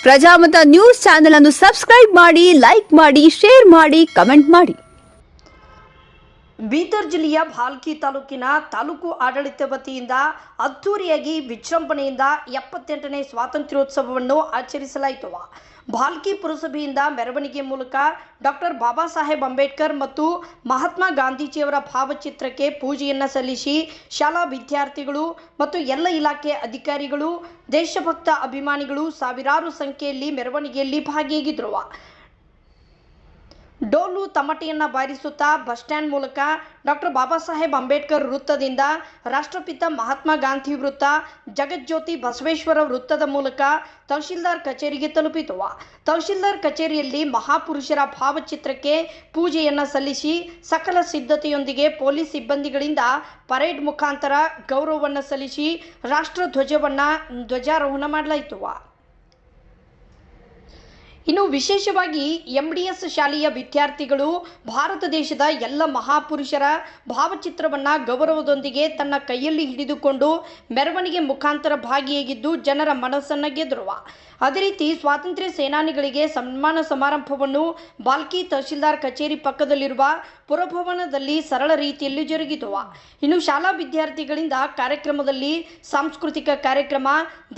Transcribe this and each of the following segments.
Prajamata news channel ಅನ್ನು subscribe ಮಾಡಿ, like ಮಾಡಿ, ಶೇರ್ ಮಾಡಿ, ಕಮೆಂಟ್ ಮಾಡಿ. ಬೀದರ್ ಜಿಲ್ಲೆಯ ಭಾಲ್ಕಿ ತಾಲೂಕಿನ ತಾಲೂಕು ಆಡಳಿತ ವತಿಯಿಂದ ಅದ್ದೂರಿಯಾಗಿ ವಿಜೃಂಭಣೆಯಿಂದ 78ನೇ ಸ್ವಾತಂತ್ರ್ಯೋತ್ಸವವನ್ನು ಆಚರಿಸಲಾಯಿತು. ಭಾಲ್ಕಿ ಪುರಸಭೆಯಿಂದ ಮೆರವಣಿಗೆ ಮೂಲಕ ಡಾಕ್ಟರ್ ಬಾಬಾ ಸಾಹೇಬ್ ಅಂಬೇಡ್ಕರ್ ಮತ್ತು ಮಹಾತ್ಮ ಗಾಂಧೀಜಿಯವರ ಭಾವಚಿತ್ರಕ್ಕೆ ಪೂಜೆಯನ್ನು ಸಲ್ಲಿಸಿ ಶಾಲಾ ವಿದ್ಯಾರ್ಥಿಗಳು ಮತ್ತು ಎಲ್ಲ ಇಲಾಖೆ ಅಧಿಕಾರಿಗಳು, ದೇಶಭಕ್ತ ಅಭಿಮಾನಿಗಳು ಸಾವಿರಾರು ಸಂಖ್ಯೆಯಲ್ಲಿ ಮೆರವಣಿಗೆಯಲ್ಲಿ ಭಾಗಿಯಾಗಿದ್ದರು. ಡೋಲು ತಮಟೆಯನ್ನು ಬಾರಿಸುತ್ತಾ ಬಸ್ ಸ್ಟ್ಯಾಂಡ್ ಮೂಲಕ ಡಾಕ್ಟರ್ ಬಾಬಾ ಸಾಹೇಬ್ ಅಂಬೇಡ್ಕರ್ ವೃತ್ತದಿಂದ ರಾಷ್ಟ್ರಪಿತ ಮಹಾತ್ಮ ಗಾಂಧಿ ವೃತ್ತ, ಜಗಜ್ಯೋತಿ ಬಸವೇಶ್ವರ ವೃತ್ತದ ಮೂಲಕ ತಹಶೀಲ್ದಾರ್ ಕಚೇರಿಗೆ ತಲುಪಿತು. ತಹಶೀಲ್ದಾರ್ ಕಚೇರಿಯಲ್ಲಿ ಮಹಾಪುರುಷರ ಭಾವಚಿತ್ರಕ್ಕೆ ಪೂಜೆಯನ್ನು ಸಲ್ಲಿಸಿ ಸಕಲ ಸಿದ್ಧತೆಯೊಂದಿಗೆ ಪೊಲೀಸ್ ಸಿಬ್ಬಂದಿಗಳಿಂದ ಪರೇಡ್ ಮುಖಾಂತರ ಗೌರವವನ್ನು ಸಲ್ಲಿಸಿ ರಾಷ್ಟ್ರ ಧ್ವಜಾರೋಹಣ ಮಾಡಲಾಯಿತು. ಇನ್ನು ವಿಶೇಷವಾಗಿ MDS ಶಾಲೆಯ ವಿದ್ಯಾರ್ಥಿಗಳು ಭಾರತ ದೇಶದ ಎಲ್ಲ ಮಹಾಪುರುಷರ ಭಾವಚಿತ್ರವನ್ನು ಗೌರವದೊಂದಿಗೆ ತನ್ನ ಕೈಯಲ್ಲಿ ಹಿಡಿದುಕೊಂಡು ಮೆರವಣಿಗೆ ಮುಖಾಂತರ ಭಾಗಿಯಾಗಿದ್ದು ಜನರ ಮನಸ್ಸನ್ನು ಗೆದ್ದರು. ಅದೇ ರೀತಿ ಸ್ವಾತಂತ್ರ್ಯ ಸೇನಾನಿಗಳಿಗೆ ಸನ್ಮಾನ ಸಮಾರಂಭವನ್ನು ಬಾಲ್ಕಿ ತಹಶೀಲ್ದಾರ್ ಕಚೇರಿ ಪಕ್ಕದಲ್ಲಿರುವ ಪುರಭವನದಲ್ಲಿ ಸರಳ ರೀತಿಯಲ್ಲಿ ಜರುಗಿತು. ಇನ್ನು ಶಾಲಾ ವಿದ್ಯಾರ್ಥಿಗಳಿಂದ ಕಾರ್ಯಕ್ರಮದಲ್ಲಿ ಸಾಂಸ್ಕೃತಿಕ ಕಾರ್ಯಕ್ರಮ,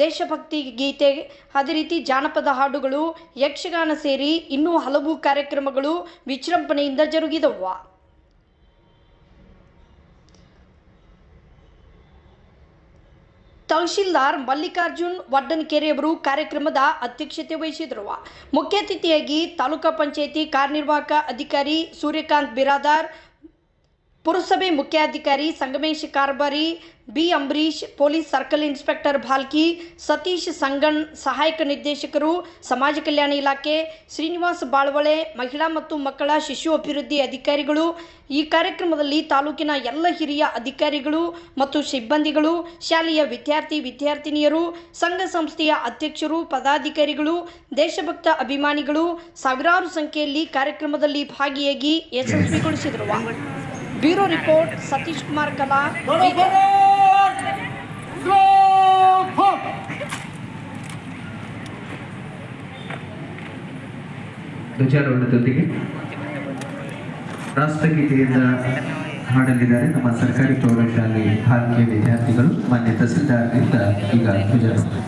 ದೇಶಭಕ್ತಿ ಗೀತೆ, ಅದೇ ರೀತಿ ಜಾನಪದ ಹಾಡುಗಳು, ಯಕ್ಷಗಾನ ಸೇರಿ ಇನ್ನೂ ಹಲವು ಕಾರ್ಯಕ್ರಮಗಳು ವಿಜೃಂಭಣೆಯಿಂದ ಜರುಗಿದವು. ತಹಶೀಲ್ದಾರ್ ಮಲ್ಲಿಕಾರ್ಜುನ್ ವಡ್ಡನಕೆರೆಯವರು ಕಾರ್ಯಕ್ರಮದ ಅಧ್ಯಕ್ಷತೆ ವಹಿಸಿದರು. ಮುಖ್ಯ ಅತಿಥಿಯಾಗಿ ತಾಲೂಕಾ ಪಂಚಾಯಿತಿ ಕಾರ್ಯನಿರ್ವಾಹಕ ಅಧಿಕಾರಿ ಸೂರ್ಯಕಾಂತ್ ಬಿರಾದಾರ್, ಪುರಸಭೆ ಮುಖ್ಯಾಧಿಕಾರಿ Sangamesh Karbari, B Ambareesh, police circle inspector Bhalki, Satish Sangan, ಸಹಾಯಕ ನಿರ್ದೇಶಕರು ಸಮಾಜ ಕಲ್ಯಾಣ ಇಲಾಖೆ, ಶ್ರೀನಿವಾಸ್ ಬಾಳ್ವಳೆ, ಮಹಿಳಾ ಮತ್ತು ಮಕ್ಕಳ ಶಿಶು ಅಭಿವೃದ್ಧಿ ಅಧಿಕಾರಿಗಳು, ಈ ಕಾರ್ಯಕ್ರಮದಲ್ಲಿ ತಾಲೂಕಿನ ಎಲ್ಲ ಹಿರಿಯ ಅಧಿಕಾರಿಗಳು ಮತ್ತು ಸಿಬ್ಬಂದಿಗಳು, ಶಾಲೆಯ ವಿದ್ಯಾರ್ಥಿನಿಯರು, ಸಂಘ ಸಂಸ್ಥೆಯ ಅಧ್ಯಕ್ಷರು, ಪದಾಧಿಕಾರಿಗಳು, ದೇಶಭಕ್ತ ಅಭಿಮಾನಿಗಳು ಸಾವಿರಾರು ಸಂಖ್ಯೆಯಲ್ಲಿ ಕಾರ್ಯಕ್ರಮದಲ್ಲಿ ಭಾಗಿಯಾಗಿ ಯಶಸ್ವಿಗೊಳಿಸಿದರು. ಬ್ಯೂರೋ ರಿಪೋರ್ಟ್ ಸತೀಶ್ ಕುಮಾರ್ ಕಲಾ. ಧ್ವಜಾರೋಹಣದೊಂದಿಗೆ ರಾಷ್ಟ್ರಗೀತೆಯಿಂದ ಹಾಡಲಿದ್ದಾರೆ ನಮ್ಮ ಸರ್ಕಾರಿ ಪ್ರೌಢಶಾಲೆ ಭಾಲ್ಕಿಯ ವಿದ್ಯಾರ್ಥಿಗಳು. ಮಾನ್ಯ ತಹಸೀಲ್ದಾರ್ನಿಂದ ಈಗ ಧ್ವಜಾರೋಹಣ.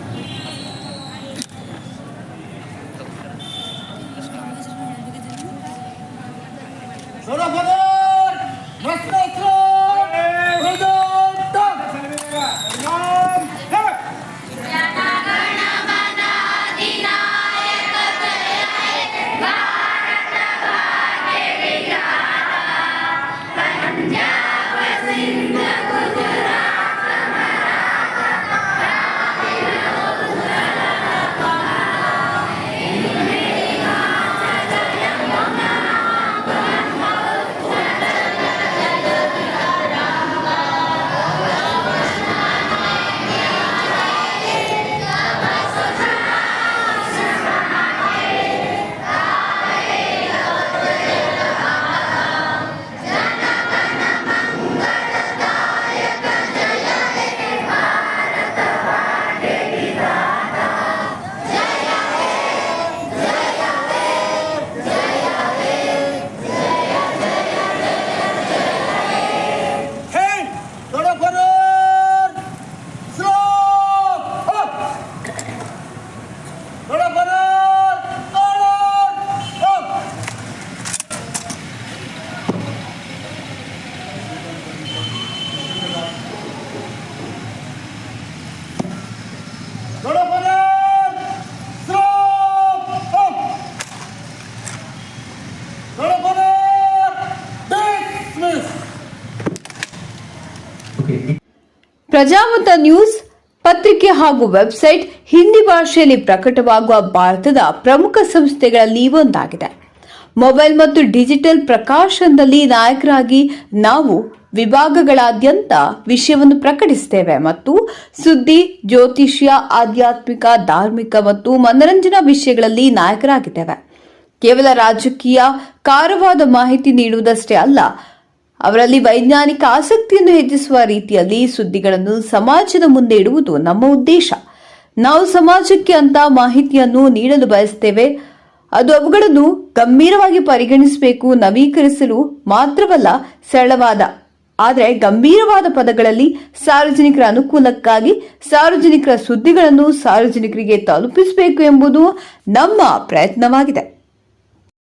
ಪ್ರಜಾಮತ ನ್ಯೂಸ್ ಪತ್ರಿಕೆ ಹಾಗೂ ವೆಬ್ಸೈಟ್ ಹಿಂದಿ ಭಾಷೆಯಲ್ಲಿ ಪ್ರಕಟವಾಗುವ ಭಾರತದ ಪ್ರಮುಖ ಸಂಸ್ಥೆಗಳಲ್ಲಿ ಒಂದಾಗಿದೆ. ಮೊಬೈಲ್ ಮತ್ತು ಡಿಜಿಟಲ್ ಪ್ರಕಾಶನದಲ್ಲಿ ನಾಯಕರಾಗಿ ನಾವು ವಿಭಾಗಗಳಾದ್ಯಂತ ವಿಷಯವನ್ನು ಪ್ರಕಟಿಸುತ್ತೇವೆ ಮತ್ತು ಸುದ್ದಿ, ಜ್ಯೋತಿಷ್ಯ, ಆಧ್ಯಾತ್ಮಿಕ, ಧಾರ್ಮಿಕ ಮತ್ತು ಮನರಂಜನಾ ವಿಷಯಗಳಲ್ಲಿ ನಾಯಕರಾಗಿದ್ದೇವೆ. ಕೇವಲ ರಾಜಕೀಯ ಕಾರವಾದ ಮಾಹಿತಿ ನೀಡುವುದಷ್ಟೇ ಅಲ್ಲ, ಅವರಲ್ಲಿ ವೈಜ್ಞಾನಿಕ ಆಸಕ್ತಿಯನ್ನು ಹೆಚ್ಚಿಸುವ ರೀತಿಯಲ್ಲಿ ಸುದ್ದಿಗಳನ್ನು ಸಮಾಜದ ಮುಂದೆ ಇಡುವುದು ನಮ್ಮ ಉದ್ದೇಶ. ನಾವು ಸಮಾಜಕ್ಕೆ ಅಂತ ಮಾಹಿತಿಯನ್ನು ನೀಡಲು ಬಯಸುತ್ತೇವೆ. ಅದು ಅವುಗಳನ್ನು ಗಂಭೀರವಾಗಿ ಪರಿಗಣಿಸಬೇಕು. ನವೀಕರಿಸಲು ಮಾತ್ರವಲ್ಲ, ಸರಳವಾದ ಆದರೆ ಗಂಭೀರವಾದ ಪದಗಳಲ್ಲಿ ಸಾರ್ವಜನಿಕರ ಅನುಕೂಲಕ್ಕಾಗಿ ಸಾರ್ವಜನಿಕರ ಸುದ್ದಿಗಳನ್ನು ಸಾರ್ವಜನಿಕರಿಗೆ ತಲುಪಿಸಬೇಕು ಎಂಬುದು ನಮ್ಮ ಪ್ರಯತ್ನವಾಗಿದೆ.